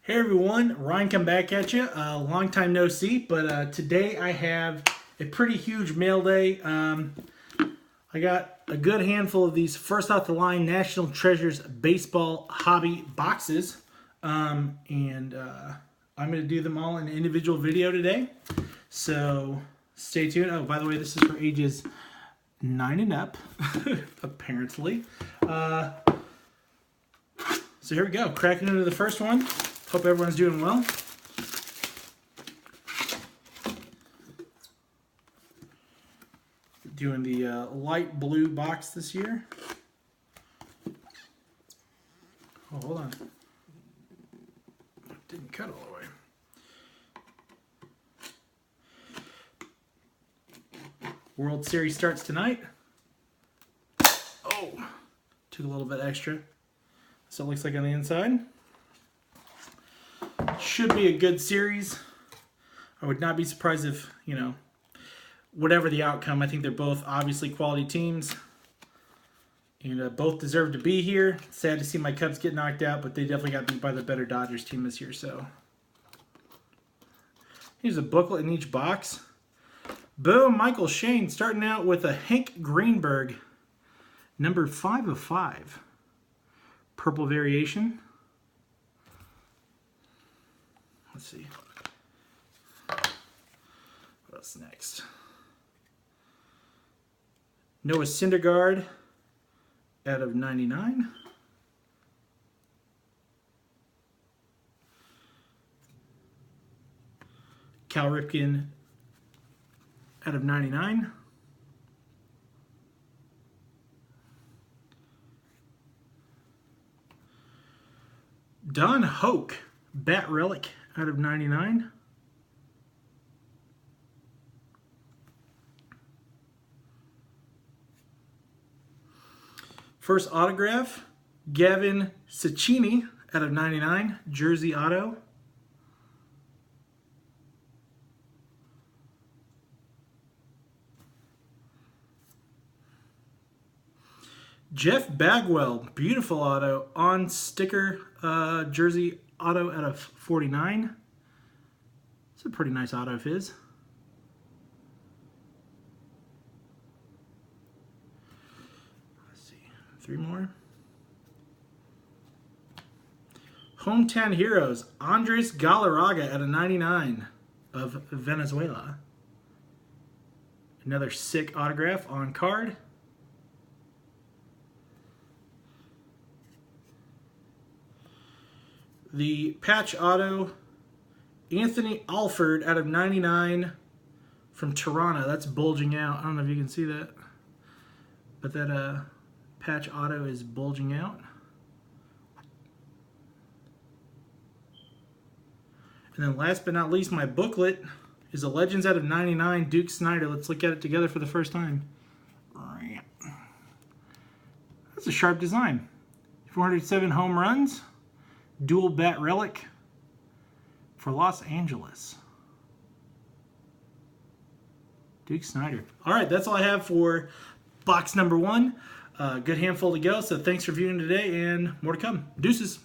Hey everyone, Ryan come back at you. Long time no see, but today I have a pretty huge mail day. I got a good handful of these first off the line National Treasures baseball hobby boxes, and I'm going to do them all in an individual video today. So stay tuned. Oh, by the way, this is for ages 9 and up, apparently. So here we go, cracking into the first one. Hope everyone's doing well. Doing the light blue box this year. Oh, hold on. Didn't cut all the way. World Series starts tonight. Oh, took a little bit extra. So it looks like on the inside. Should be a good series. I would not be surprised if, whatever the outcome, I think they're both obviously quality teams. And both deserve to be here. Sad to see my Cubs get knocked out, but they definitely got beat by the better Dodgers team this year. So here's a booklet in each box. Boom, Michael Shane starting out with a Hank Greenberg, number 5 of 5. Purple variation. Let's see. What's next? Noah Syndergaard out of 99. Cal Ripken out of 99. Don Hoke, bat relic out of 99. First autograph, Gavin Cecchini out of 99, jersey auto. Jeff Bagwell, beautiful auto, on sticker jersey auto out of 49. It's a pretty nice auto of his. Let's see, 3 more. Hometown Heroes, Andres Galarraga out of 99 of Venezuela. Another sick autograph on card. The patch auto, Anthony Alford out of 99 from Toronto. That's bulging out. I don't know if you can see that. But that patch auto is bulging out. And then last but not least, my booklet is a Legends out of 99, Duke Snider. Let's look at it together for the first time. That's a sharp design. 407 home runs. Dual bat relic for Los Angeles. Duke Snider. All right, that's all I have for box number 1. Good handful to go, so thanks for viewing today, and more to come. Deuces.